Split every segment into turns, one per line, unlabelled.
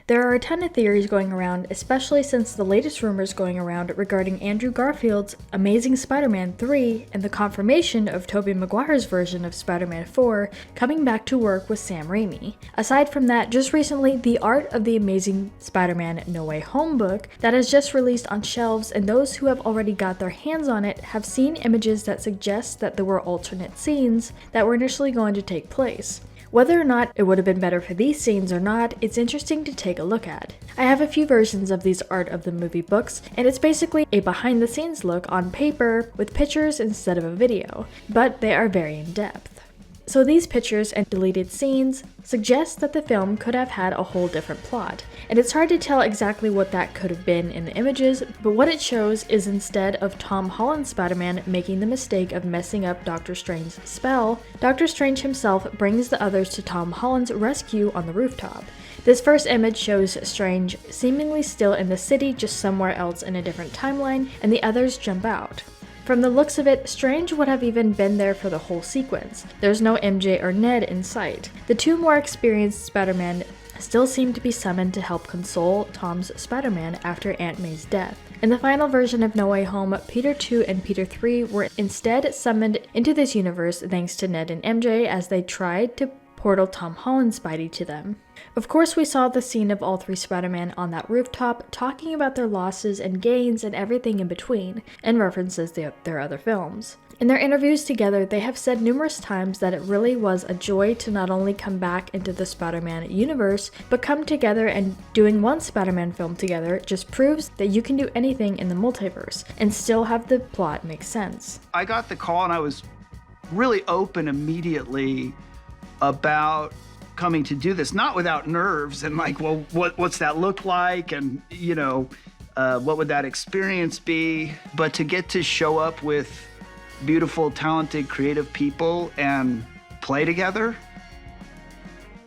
There are a ton of theories going around, especially since the latest rumors going around regarding Andrew Garfield's Amazing Spider-Man 3 and the confirmation of Tobey Maguire's version of Spider-Man 4 coming back to work with Sam Raimi. Aside from that, just recently, the art of the Amazing Spider-Man No Way Home book that has just released on shelves, and those who have already got their hands on it have seen images that suggest that there were alternate scenes that were initially going to take place. Whether or not it would have been better for these scenes or not, it's interesting to take a look at. I have a few versions of these art of the movie books, and it's basically a behind the scenes look on paper with pictures instead of a video, but they are very in depth. So these pictures and deleted scenes suggest that the film could have had a whole different plot, and it's hard to tell exactly what that could have been in the images, but what it shows is instead of Tom Holland's Spider-Man making the mistake of messing up Doctor Strange's spell, Doctor Strange himself brings the others to Tom Holland's rescue on the rooftop. This first image shows Strange seemingly still in the city, just somewhere else in a different timeline, and the others jump out. From the looks of it, Strange would have even been there for the whole sequence. There's no MJ or Ned in sight. The two more experienced Spider-Man still seem to be summoned to help console Tom's Spider-Man after Aunt May's death. In the final version of No Way Home, Peter 2 and Peter 3 were instead summoned into this universe thanks to Ned and MJ as they tried to portal Tom Holland's Spidey to them. Of course, we saw the scene of all three Spider-Man on that rooftop talking about their losses and gains and everything in between, and references their other films. In their interviews together, they have said numerous times that it really was a joy to not only come back into the Spider-Man universe, but come together, and doing one Spider-Man film together just proves that you can do anything in the multiverse and still have the plot make sense.
I got the call and I was really open immediately about coming to do this, not without nerves and like, well, what's that look like? And, you know, what would that experience be? But to get to show up with beautiful, talented, creative people and play together,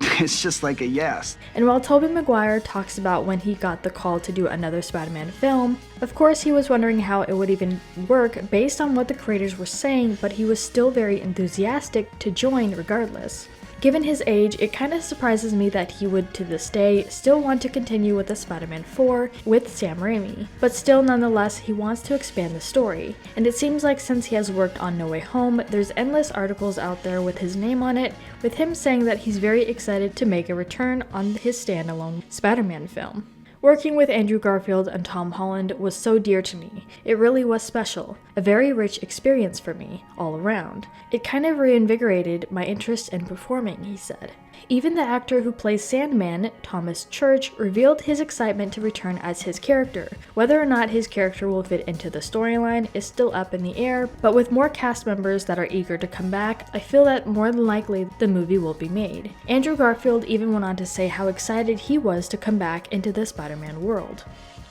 it's just like a yes.
And while Tobey Maguire talks about when he got the call to do another Spider-Man film, of course he was wondering how it would even work based on what the creators were saying, but he was still very enthusiastic to join regardless. Given his age, it kind of surprises me that he would, to this day, still want to continue with the Spider-Man 4 with Sam Raimi, but still nonetheless he wants to expand the story. And it seems like since he has worked on No Way Home, there's endless articles out there with his name on it, with him saying that he's very excited to make a return on his standalone Spider-Man film. Working with Andrew Garfield and Tom Holland was so dear to me. It really was special. A very rich experience for me, all around. It kind of reinvigorated my interest in performing, he said. Even the actor who plays Sandman, Thomas Church, revealed his excitement to return as his character. Whether or not his character will fit into the storyline is still up in the air, but with more cast members that are eager to come back, I feel that more than likely the movie will be made. Andrew Garfield even went on to say how excited he was to come back into the Spider-Man world.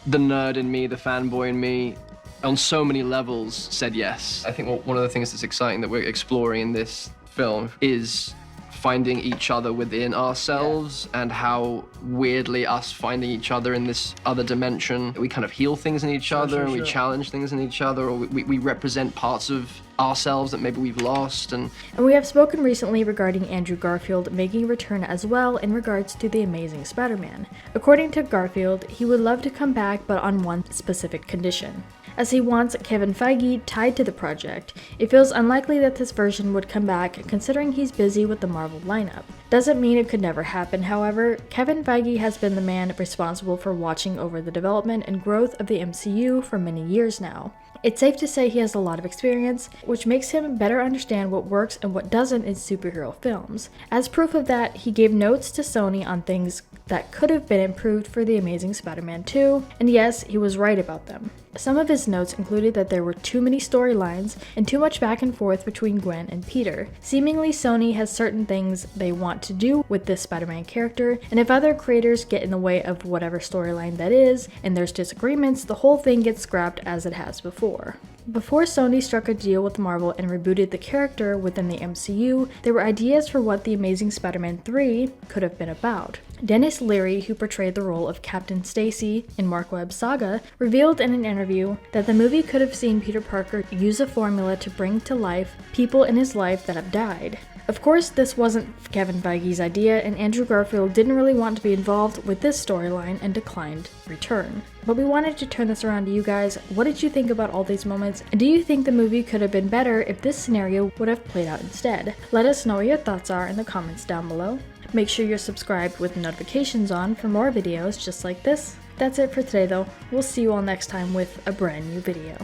The nerd in me, the fanboy in me, on so many levels said yes. I think one of the things that's exciting that we're exploring in this film is finding each other within ourselves, and how weirdly us finding each other in this other dimension, we kind of heal things in each other, and we challenge things in each other, or we represent parts of ourselves that maybe we've lost. And
we have spoken recently regarding Andrew Garfield making a return as well in regards to The Amazing Spider-Man. According to Garfield, he would love to come back, but on one specific condition. As he wants Kevin Feige tied to the project, it feels unlikely that this version would come back considering he's busy with the Marvel lineup. Doesn't mean it could never happen, however. Kevin Feige has been the man responsible for watching over the development and growth of the MCU for many years now. It's safe to say he has a lot of experience, which makes him better understand what works and what doesn't in superhero films. As proof of that, he gave notes to Sony on things that could have been improved for The Amazing Spider-Man 2, and yes, he was right about them. Some of his notes included that there were too many storylines and too much back and forth between Gwen and Peter. Seemingly, Sony has certain things they want to do with this Spider-Man character, and if other creators get in the way of whatever storyline that is, and there's disagreements, the whole thing gets scrapped as it has before. Before Sony struck a deal with Marvel and rebooted the character within the MCU, there were ideas for what The Amazing Spider-Man 3 could have been about. Denis Leary, who portrayed the role of Captain Stacy in Mark Webb's Saga, revealed in an interview that the movie could have seen Peter Parker use a formula to bring to life people in his life that have died. Of course, this wasn't Kevin Feige's idea, and Andrew Garfield didn't really want to be involved with this storyline and declined return. But we wanted to turn this around to you guys. What did you think about all these moments? And do you think the movie could have been better if this scenario would have played out instead? Let us know what your thoughts are in the comments down below. Make sure you're subscribed with notifications on for more videos just like this. That's it for today though. We'll see you all next time with a brand new video.